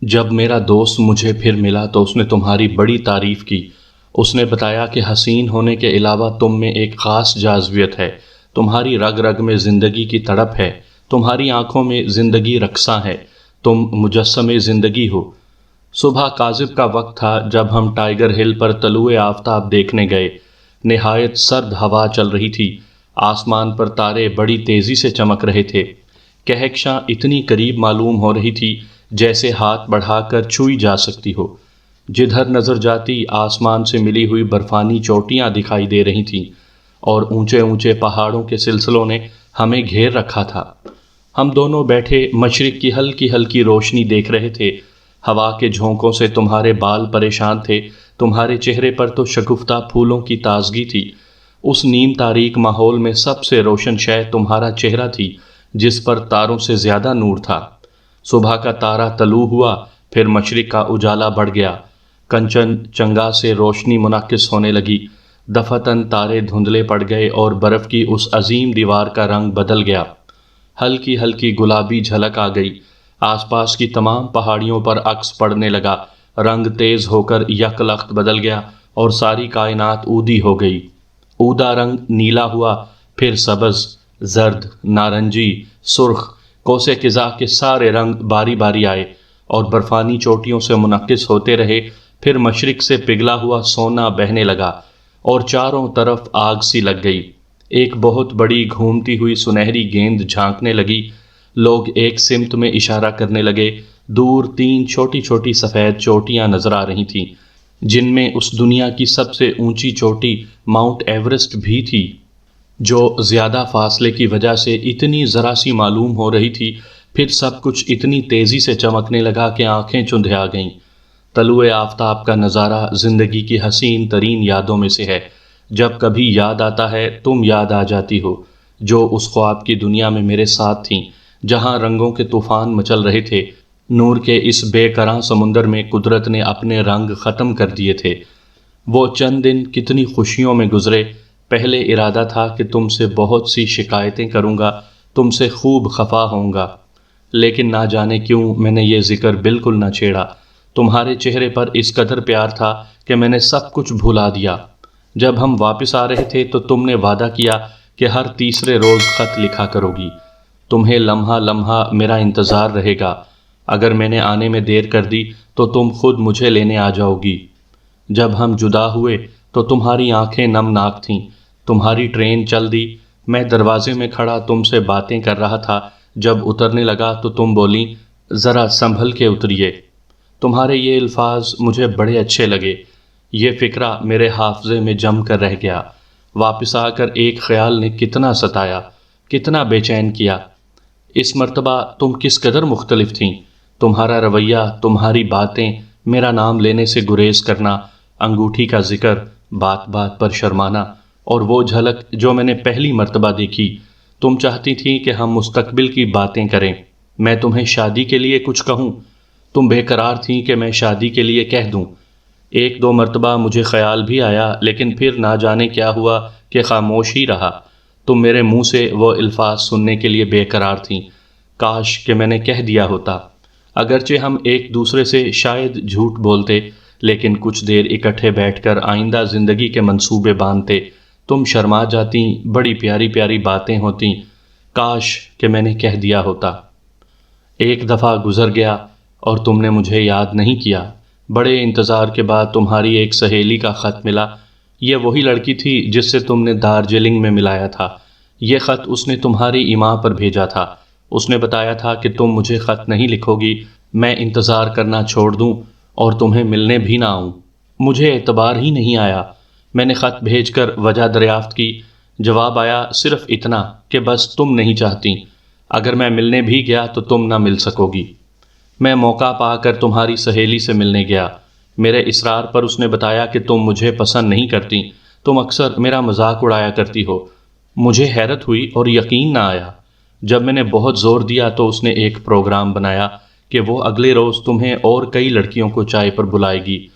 جب میرا دوست مجھے پھر ملا تو اس نے تمہاری بڑی تعریف کی۔ اس نے بتایا کہ حسین ہونے کے علاوہ تم میں ایک خاص جاذبیت ہے، تمہاری رگ رگ میں زندگی کی تڑپ ہے، تمہاری آنکھوں میں زندگی رقصاں ہے، تم مجسمے زندگی ہو۔ صبح کاذب کا وقت تھا جب ہم ٹائیگر ہل پر طلوع آفتاب دیکھنے گئے۔ نہایت سرد ہوا چل رہی تھی، آسمان پر تارے بڑی تیزی سے چمک رہے تھے، کہکشاں اتنی قریب معلوم ہو رہی تھی جیسے ہاتھ بڑھا کر چھوئی جا سکتی ہو۔ جدھر نظر جاتی آسمان سے ملی ہوئی برفانی چوٹیاں دکھائی دے رہی تھیں، اور اونچے اونچے پہاڑوں کے سلسلوں نے ہمیں گھیر رکھا تھا۔ ہم دونوں بیٹھے مشرق کی ہلکی ہلکی روشنی دیکھ رہے تھے۔ ہوا کے جھونکوں سے تمہارے بال پریشان تھے، تمہارے چہرے پر تو شگفتہ پھولوں کی تازگی تھی۔ اس نیم تاریک ماحول میں سب سے روشن شے تمہارا چہرہ تھی، جس پر تاروں سے زیادہ نور تھا۔ صبح کا تارا طلوع ہوا، پھر مشرق کا اجالا بڑھ گیا، کنچن چنگا سے روشنی منعکس ہونے لگی، دفعتاً تارے دھندلے پڑ گئے اور برف کی اس عظیم دیوار کا رنگ بدل گیا۔ ہلکی ہلکی گلابی جھلک آ گئی، آس پاس کی تمام پہاڑیوں پر عکس پڑنے لگا، رنگ تیز ہو کر یک لخت بدل گیا اور ساری کائنات اودی ہو گئی۔ اودا رنگ نیلا ہوا، پھر سبز، زرد، نارنجی، سرخ، کوسے قزح کے سارے رنگ باری باری آئے اور برفانی چوٹیوں سے منعکس ہوتے رہے۔ پھر مشرق سے پگھلا ہوا سونا بہنے لگا اور چاروں طرف آگ سی لگ گئی۔ ایک بہت بڑی گھومتی ہوئی سنہری گیند جھانکنے لگی، لوگ ایک سمت میں اشارہ کرنے لگے۔ دور 3 چھوٹی چھوٹی سفید چوٹیاں نظر آ رہی تھیں، جن میں اس دنیا کی سب سے اونچی چوٹی ماؤنٹ ایورسٹ بھی تھی، جو زیادہ فاصلے کی وجہ سے اتنی ذرا سی معلوم ہو رہی تھی۔ پھر سب کچھ اتنی تیزی سے چمکنے لگا کہ آنکھیں چندھیا گئیں۔ طلوع آفتاب کا نظارہ زندگی کی حسین ترین یادوں میں سے ہے۔ جب کبھی یاد آتا ہے تم یاد آ جاتی ہو، جو اس خواب کی دنیا میں میرے ساتھ تھیں، جہاں رنگوں کے طوفان مچل رہے تھے۔ نور کے اس بے کراں سمندر میں قدرت نے اپنے رنگ ختم کر دیے تھے۔ وہ چند دن کتنی خوشیوں میں گزرے۔ پہلے ارادہ تھا کہ تم سے بہت سی شکایتیں کروں گا، تم سے خوب خفا ہوں گا، لیکن نہ جانے کیوں میں نے یہ ذکر بالکل نہ چھیڑا۔ تمہارے چہرے پر اس قدر پیار تھا کہ میں نے سب کچھ بھلا دیا۔ جب ہم واپس آ رہے تھے تو تم نے وعدہ کیا کہ ہر تیسرے روز خط لکھا کرو گی۔ تمہیں لمحہ لمحہ میرا انتظار رہے گا۔ اگر میں نے آنے میں دیر کر دی تو تم خود مجھے لینے آ جاؤ گی۔ جب ہم جدا ہوئے تو تمہاری آنکھیں نم ناک تھیں۔ تمہاری ٹرین چل دی، میں دروازے میں کھڑا تم سے باتیں کر رہا تھا۔ جب اترنے لگا تو تم بولیں، ذرا سنبھل کے اتریے۔ تمہارے یہ الفاظ مجھے بڑے اچھے لگے۔ یہ فقرہ میرے حافظے میں جم کر رہ گیا۔ واپس آ کر ایک خیال نے کتنا ستایا، کتنا بے چین کیا۔ اس مرتبہ تم کس قدر مختلف تھیں۔ تمہارا رویہ، تمہاری باتیں، میرا نام لینے سے گریز کرنا، انگوٹھی کا ذکر، بات بات پر شرمانا، اور وہ جھلک جو میں نے پہلی مرتبہ دیکھی۔ تم چاہتی تھیں کہ ہم مستقبل کی باتیں کریں، میں تمہیں شادی کے لیے کچھ کہوں۔ تم بے قرار تھیں کہ میں شادی کے لیے کہہ دوں۔ 1-2 مرتبہ مجھے خیال بھی آیا، لیکن پھر نہ جانے کیا ہوا کہ خاموش ہی رہا۔ تم میرے منہ سے وہ الفاظ سننے کے لیے بے قرار تھیں۔ کاش کہ میں نے کہہ دیا ہوتا۔ اگرچہ ہم ایک دوسرے سے شاید جھوٹ بولتے، لیکن کچھ دیر اکٹھے بیٹھ کر آئندہ زندگی کے منصوبے باندھتے۔ تم شرما جاتیں، بڑی پیاری پیاری باتیں ہوتیں۔ کاش کہ میں نے کہہ دیا ہوتا۔ ایک دفعہ گزر گیا اور تم نے مجھے یاد نہیں کیا۔ بڑے انتظار کے بعد تمہاری ایک سہیلی کا خط ملا۔ یہ وہی لڑکی تھی جس سے تم نے دارجلنگ میں ملایا تھا۔ یہ خط اس نے تمہاری ایما پر بھیجا تھا۔ اس نے بتایا تھا کہ تم مجھے خط نہیں لکھو گی، میں انتظار کرنا چھوڑ دوں اور تمہیں ملنے بھی نہ آؤں۔ مجھے اعتبار ہی نہیں آیا۔ میں نے خط بھیج کر وجہ دریافت کی۔ جواب آیا صرف اتنا کہ بس تم نہیں چاہتی۔ اگر میں ملنے بھی گیا تو تم نہ مل سکو گی۔ میں موقع پا کر تمہاری سہیلی سے ملنے گیا۔ میرے اصرار پر اس نے بتایا کہ تم مجھے پسند نہیں کرتی، تم اکثر میرا مذاق اڑایا کرتی ہو۔ مجھے حیرت ہوئی اور یقین نہ آیا۔ جب میں نے بہت زور دیا تو اس نے ایک پروگرام بنایا کہ وہ اگلے روز تمہیں اور کئی لڑکیوں کو چائے پر بلائے گی۔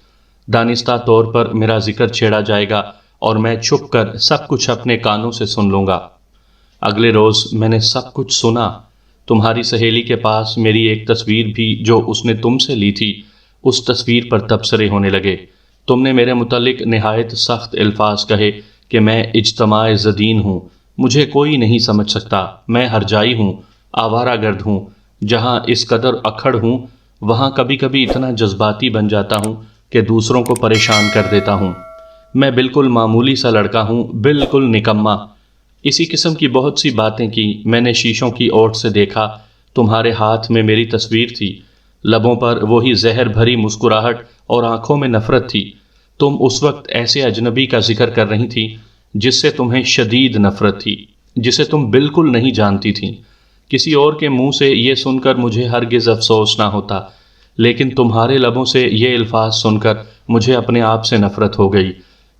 دانستہ طور پر میرا ذکر چھیڑا جائے گا اور میں چھپ کر سب کچھ اپنے کانوں سے سن لوں گا۔ اگلے روز میں نے سب کچھ سنا۔ تمہاری سہیلی کے پاس میری ایک تصویر بھی جو اس نے تم سے لی تھی، اس تصویر پر تبصرے ہونے لگے۔ تم نے میرے متعلق نہایت سخت الفاظ کہے کہ میں اجتماع زدین ہوں، مجھے کوئی نہیں سمجھ سکتا، میں ہرجائی ہوں، آوارہ گرد ہوں، جہاں اس قدر اکھڑ ہوں وہاں کبھی کبھی اتنا جذباتی بن جاتا ہوں کہ دوسروں کو پریشان کر دیتا ہوں۔ میں بالکل معمولی سا لڑکا ہوں، بالکل نکما۔ اسی قسم کی بہت سی باتیں کی۔ میں نے شیشوں کی اوٹ سے دیکھا، تمہارے ہاتھ میں میری تصویر تھی، لبوں پر وہی زہر بھری مسکراہٹ اور آنکھوں میں نفرت تھی۔ تم اس وقت ایسے اجنبی کا ذکر کر رہی تھی جس سے تمہیں شدید نفرت تھی، جسے تم بالکل نہیں جانتی تھیں۔ کسی اور کے منہ سے یہ سن کر مجھے ہرگز افسوس نہ ہوتا، لیکن تمہارے لبوں سے یہ الفاظ سن کر مجھے اپنے آپ سے نفرت ہو گئی۔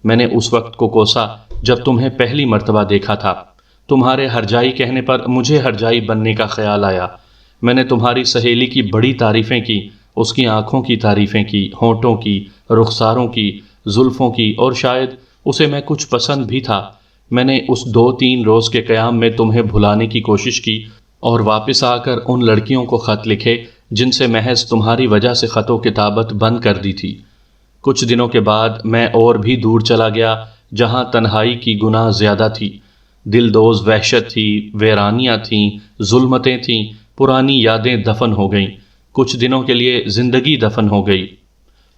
میں نے اس وقت کو کوسا جب تمہیں پہلی مرتبہ دیکھا تھا۔ تمہارے ہرجائی کہنے پر مجھے ہرجائی بننے کا خیال آیا۔ میں نے تمہاری سہیلی کی بڑی تعریفیں کی، اس کی آنکھوں کی تعریفیں کی، ہونٹوں کی، رخساروں کی، زلفوں کی، اور شاید اسے میں کچھ پسند بھی تھا۔ میں نے اس 2-3 روز کے قیام میں تمہیں بھلانے کی کوشش کی اور واپس آ کر ان لڑکیوں کو خط لکھے جن سے محض تمہاری وجہ سے خط و کتابت بند کر دی تھی۔ کچھ دنوں کے بعد میں اور بھی دور چلا گیا جہاں تنہائی کی گناہ زیادہ تھی، دلدوز وحشت تھی، ویرانیاں تھیں، ظلمتیں تھیں، پرانی یادیں دفن ہو گئیں، کچھ دنوں کے لیے زندگی دفن ہو گئی۔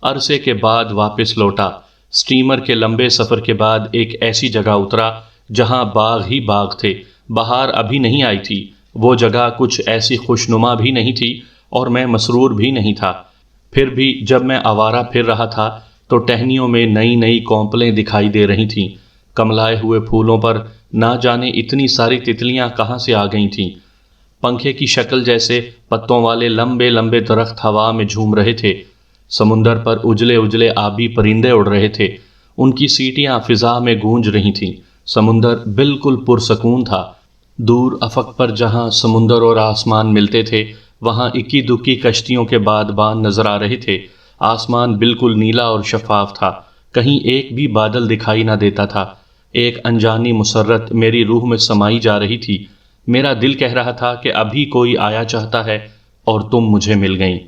عرصے کے بعد واپس لوٹا، سٹیمر کے لمبے سفر کے بعد ایک ایسی جگہ اترا جہاں باغ ہی باغ تھے، بہار ابھی نہیں آئی تھی، وہ جگہ کچھ ایسی خوشنما بھی نہیں تھی اور میں مسرور بھی نہیں تھا۔ پھر بھی جب میں آوارہ پھر رہا تھا تو ٹہنیوں میں نئی نئی کونپلیں دکھائی دے رہی تھیں، کملائے ہوئے پھولوں پر نہ جانے اتنی ساری تتلیاں کہاں سے آ گئی تھیں۔ پنکھے کی شکل جیسے پتوں والے لمبے لمبے درخت ہوا میں جھوم رہے تھے، سمندر پر اجلے اجلے آبی پرندے اڑ رہے تھے، ان کی سیٹیاں فضا میں گونج رہی تھیں، سمندر بالکل پرسکون تھا۔ دور افق پر جہاں سمندر اور آسمان ملتے تھے وہاں اکی دکی کشتیوں کے بادبان نظر آ رہے تھے، آسمان بالکل نیلا اور شفاف تھا، کہیں ایک بھی بادل دکھائی نہ دیتا تھا۔ ایک انجانی مسرت میری روح میں سمائی جا رہی تھی، میرا دل کہہ رہا تھا کہ ابھی کوئی آیا چاہتا ہے اور تم مجھے مل گئیں۔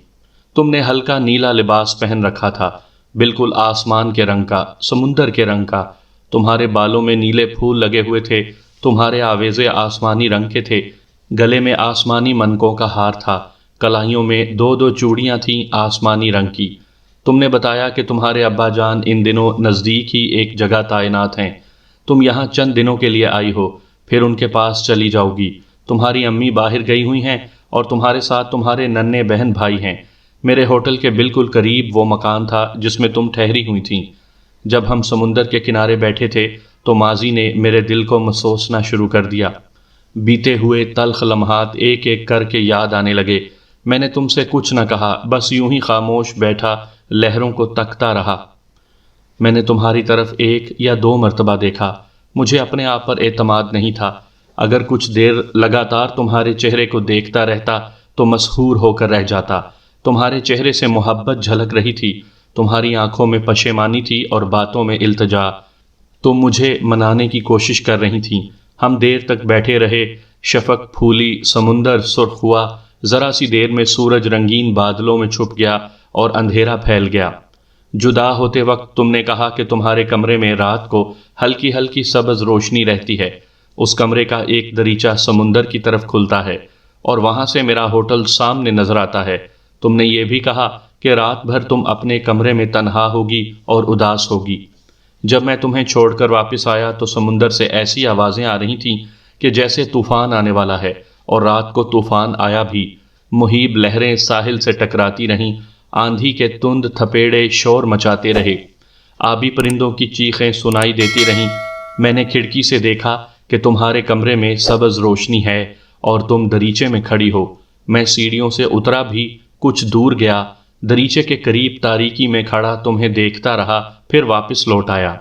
تم نے ہلکا نیلا لباس پہن رکھا تھا، بالکل آسمان کے رنگ کا، سمندر کے رنگ کا، تمہارے بالوں میں نیلے پھول لگے ہوئے تھے، تمہارے آویزے آسمانی رنگ کے تھے، گلے میں آسمانی منکوں کا ہار تھا، کلائیوں میں 2 چوڑیاں تھیں آسمانی رنگ کی۔ تم نے بتایا کہ تمہارے ابا جان ان دنوں نزدیک ہی ایک جگہ تعینات ہیں، تم یہاں چند دنوں کے لیے آئی ہو، پھر ان کے پاس چلی جاؤ گی۔ تمہاری امی باہر گئی ہوئی ہیں اور تمہارے ساتھ تمہارے ننھے بہن بھائی ہیں۔ میرے ہوٹل کے بالکل قریب وہ مکان تھا جس میں تم ٹھہری ہوئی تھیں۔ جب ہم سمندر کے کنارے بیٹھے تھے تو ماضی نے میرے دل کو مسوسنا شروع کر دیا، بیتے ہوئے تلخ لمحات ایک ایک کر کے یاد آنے لگے۔ میں نے تم سے کچھ نہ کہا، بس یوں ہی خاموش بیٹھا لہروں کو تکتا رہا۔ میں نے تمہاری طرف 1 یا 2 مرتبہ دیکھا، مجھے اپنے آپ پر اعتماد نہیں تھا۔ اگر کچھ دیر لگاتار تمہارے چہرے کو دیکھتا رہتا تو مسحور ہو کر رہ جاتا۔ تمہارے چہرے سے محبت جھلک رہی تھی، تمہاری آنکھوں میں پشیمانی تھی اور باتوں میں التجا۔ تم مجھے منانے کی کوشش کر رہی تھیں۔ ہم دیر تک بیٹھے رہے، شفق پھولی، سمندر سرخ ہوا، ذرا سی دیر میں سورج رنگین بادلوں میں چھپ گیا اور اندھیرا پھیل گیا۔ جدا ہوتے وقت تم نے کہا کہ تمہارے کمرے میں رات کو ہلکی ہلکی سبز روشنی رہتی ہے، اس کمرے کا ایک دریچہ سمندر کی طرف کھلتا ہے اور وہاں سے میرا ہوٹل سامنے نظر آتا ہے۔ تم نے یہ بھی کہا کہ رات بھر تم اپنے کمرے میں تنہا ہوگی اور اداس ہوگی۔ جب میں تمہیں چھوڑ کر واپس آیا تو سمندر سے ایسی آوازیں آ رہی تھیں کہ جیسے طوفان آنے والا ہے، اور رات کو طوفان آیا بھی۔ مہیب لہریں ساحل سے ٹکراتی رہیں، آندھی کے تند تھپیڑے شور مچاتے رہے، آبی پرندوں کی چیخیں سنائی دیتی رہیں۔ میں نے کھڑکی سے دیکھا کہ تمہارے کمرے میں سبز روشنی ہے اور تم دریچے میں کھڑی ہو۔ میں سیڑھیوں سے اترا بھی کچھ دور گیا، دریچے کے قریب تاریکی میں کھڑا تمہیں دیکھتا رہا، پھر واپس لوٹ آیا۔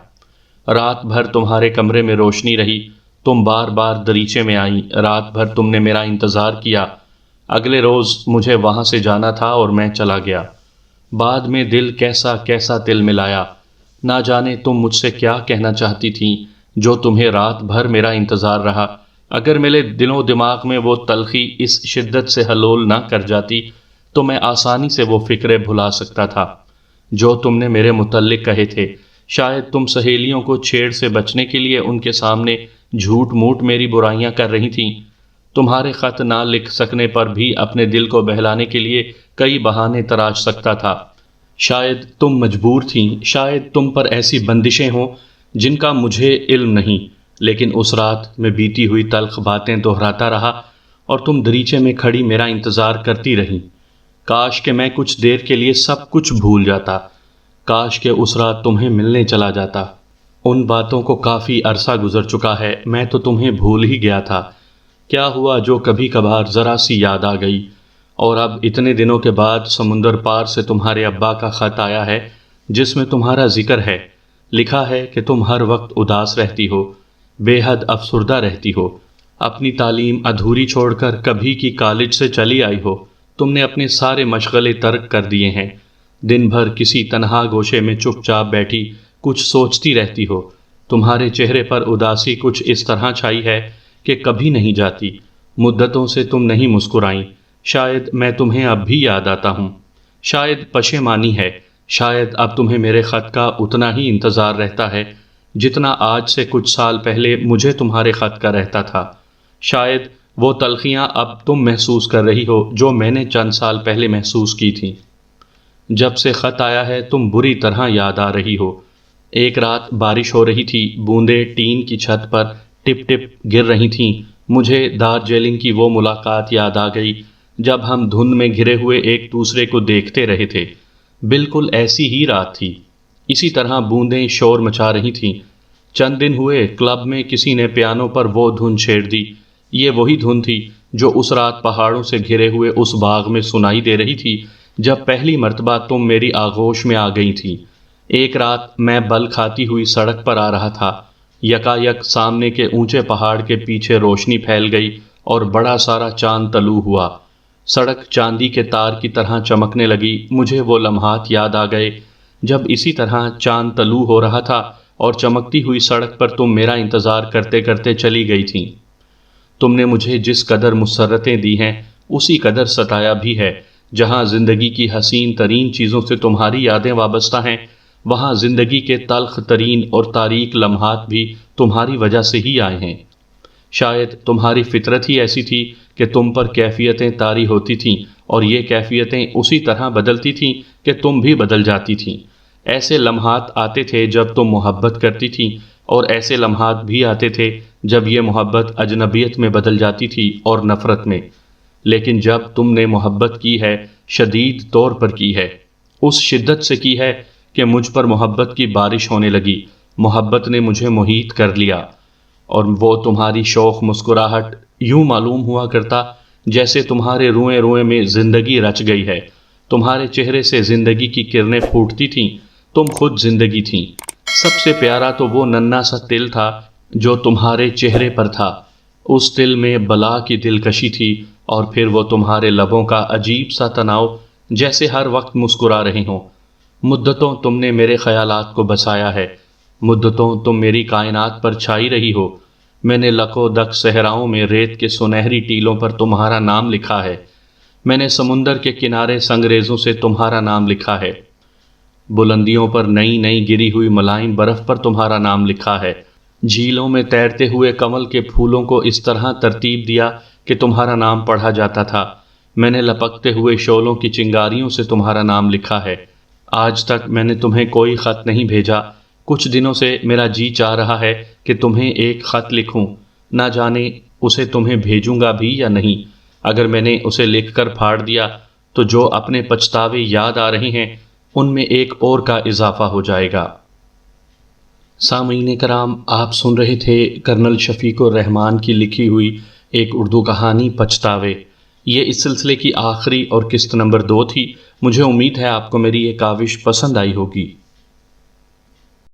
رات بھر تمہارے کمرے میں روشنی رہی، تم بار بار دریچے میں آئیں، رات بھر تم نے میرا انتظار کیا۔ اگلے روز مجھے وہاں سے جانا تھا اور میں چلا گیا۔ بعد میں دل کیسا کیسا تل ملایا، نہ جانے تم مجھ سے کیا کہنا چاہتی تھیں جو تمہیں رات بھر میرا انتظار رہا۔ اگر میرے دل و دماغ میں وہ تلخی اس شدت سے حلول نہ کر جاتی تو میں آسانی سے وہ فکرے بھلا سکتا تھا جو تم نے میرے متعلق کہے تھے۔ شاید تم سہیلیوں کو چھیڑ سے بچنے کے لیے ان کے سامنے جھوٹ موٹ میری برائیاں کر رہی تھیں۔ تمہارے خط نہ لکھ سکنے پر بھی اپنے دل کو بہلانے کے لیے کئی بہانے تراش سکتا تھا۔ شاید تم مجبور تھیں، شاید تم پر ایسی بندشیں ہوں جن کا مجھے علم نہیں، لیکن اس رات میں بیتی ہوئی تلخ باتیں دہراتا رہا اور تم دریچے میں کھڑی میرا انتظار کرتی رہیں۔ کاش کہ میں کچھ دیر کے لیے سب کچھ بھول جاتا، کاش کہ اس رات تمہیں ملنے چلا جاتا۔ ان باتوں کو کافی عرصہ گزر چکا ہے، میں تو تمہیں بھول ہی گیا تھا۔ کیا ہوا جو کبھی کبھار ذرا سی یاد آ گئی، اور اب اتنے دنوں کے بعد سمندر پار سے تمہارے ابا کا خط آیا ہے جس میں تمہارا ذکر ہے۔ لکھا ہے کہ تم ہر وقت اداس رہتی ہو، بے حد افسردہ رہتی ہو، اپنی تعلیم ادھوری چھوڑ کر کبھی کی کالج سے چلی آئی ہو، تم نے اپنے سارے مشغلے ترک کر دیے ہیں، دن بھر کسی تنہا گوشے میں چپ چاپ بیٹھی کچھ سوچتی رہتی ہو، تمہارے چہرے پر اداسی کچھ اس طرح چھائی ہے کہ کبھی نہیں جاتی، مدتوں سے تم نہیں مسکرائیں، شاید میں تمہیں اب بھی یاد آتا ہوں، شاید پشیمانی ہے، شاید اب تمہیں میرے خط کا اتنا ہی انتظار رہتا ہے جتنا آج سے کچھ سال پہلے مجھے تمہارے خط کا رہتا تھا، شاید وہ تلخیاں اب تم محسوس کر رہی ہو جو میں نے چند سال پہلے محسوس کی تھیں۔ جب سے خط آیا ہے تم بری طرح یاد آ رہی ہو۔ ایک رات بارش ہو رہی تھی، بوندیں ٹین کی چھت پر ٹپ ٹپ گر رہی تھیں، مجھے دارجلنگ کی وہ ملاقات یاد آ گئی جب ہم دھند میں گھرے ہوئے ایک دوسرے کو دیکھتے رہے تھے۔ بالکل ایسی ہی رات تھی، اسی طرح بوندیں شور مچا رہی تھیں۔ چند دن ہوئے کلب میں کسی نے پیانو پر وہ دھن چھیڑ دی، یہ وہی دھن تھی جو اس رات پہاڑوں سے گھرے ہوئے اس باغ میں سنائی دے رہی تھی جب پہلی مرتبہ تم میری آغوش میں آ گئی تھی۔ ایک رات میں بل کھاتی ہوئی سڑک پر آ رہا تھا، یکایک سامنے کے اونچے پہاڑ کے پیچھے روشنی پھیل گئی اور بڑا سارا چاند طلوع ہوا، سڑک چاندی کے تار کی طرح چمکنے لگی۔ مجھے وہ لمحات یاد آ گئے جب اسی طرح چاند طلوع ہو رہا تھا اور چمکتی ہوئی سڑک پر تم میرا انتظار کرتے کرتے چلی گئی تھی۔ تم نے مجھے جس قدر مسرتیں دی ہیں اسی قدر ستایا بھی ہے۔ جہاں زندگی کی حسین ترین چیزوں سے تمہاری یادیں وابستہ ہیں، وہاں زندگی کے تلخ ترین اور تاریک لمحات بھی تمہاری وجہ سے ہی آئے ہیں۔ شاید تمہاری فطرت ہی ایسی تھی کہ تم پر کیفیتیں طاری ہوتی تھیں اور یہ کیفیتیں اسی طرح بدلتی تھیں کہ تم بھی بدل جاتی تھیں۔ ایسے لمحات آتے تھے جب تم محبت کرتی تھیں، اور ایسے لمحات بھی آتے تھے جب یہ محبت اجنبیت میں بدل جاتی تھی اور نفرت میں۔ لیکن جب تم نے محبت کی ہے، شدید طور پر کی ہے، اس شدت سے کی ہے کہ مجھ پر محبت کی بارش ہونے لگی، محبت نے مجھے محیط کر لیا، اور وہ تمہاری شوخ مسکراہٹ یوں معلوم ہوا کرتا جیسے تمہارے روئیں روئیں میں زندگی رچ گئی ہے، تمہارے چہرے سے زندگی کی کرنیں پھوٹتی تھیں، تم خود زندگی تھیں۔ سب سے پیارا تو وہ ننھا سا تل تھا جو تمہارے چہرے پر تھا، اس تل میں بلا کی دلکشی تھی، اور پھر وہ تمہارے لبوں کا عجیب سا تناؤ جیسے ہر وقت مسکرا رہے ہوں۔ مدتوں تم نے میرے خیالات کو بسایا ہے، مدتوں تم میری کائنات پر چھائی رہی ہو۔ میں نے لکو دک صحراؤں میں ریت کے سنہری ٹیلوں پر تمہارا نام لکھا ہے، میں نے سمندر کے کنارے سنگریزوں سے تمہارا نام لکھا ہے، بلندیوں پر نئی نئی گری ہوئی ملائم برف پر تمہارا نام لکھا ہے، جھیلوں میں تیرتے ہوئے کمل کے پھولوں کو اس طرح ترتیب دیا کہ تمہارا نام پڑھا جاتا تھا، میں نے لپکتے ہوئے شعلوں کی چنگاریوں سے تمہارا نام لکھا ہے۔ آج تک میں نے تمہیں کوئی خط نہیں بھیجا، کچھ دنوں سے میرا جی چاہ رہا ہے کہ تمہیں ایک خط لکھوں، نہ جانے اسے تمہیں بھیجوں گا بھی یا نہیں۔ اگر میں نے اسے لکھ کر پھاڑ دیا تو جو اپنے پچھتاوے یاد آ رہے ہیں ان میں ایک اور کا اضافہ ہو جائے گا۔ سامعین کرام، آپ سن رہے تھے کرنل شفیق الرحمان کی لکھی ہوئی ایک اردو کہانی پچھتاوے۔ یہ اس سلسلے کی آخری اور قسط نمبر 2 تھی۔ مجھے امید ہے آپ کو میری یہ کاوش پسند آئی ہوگی۔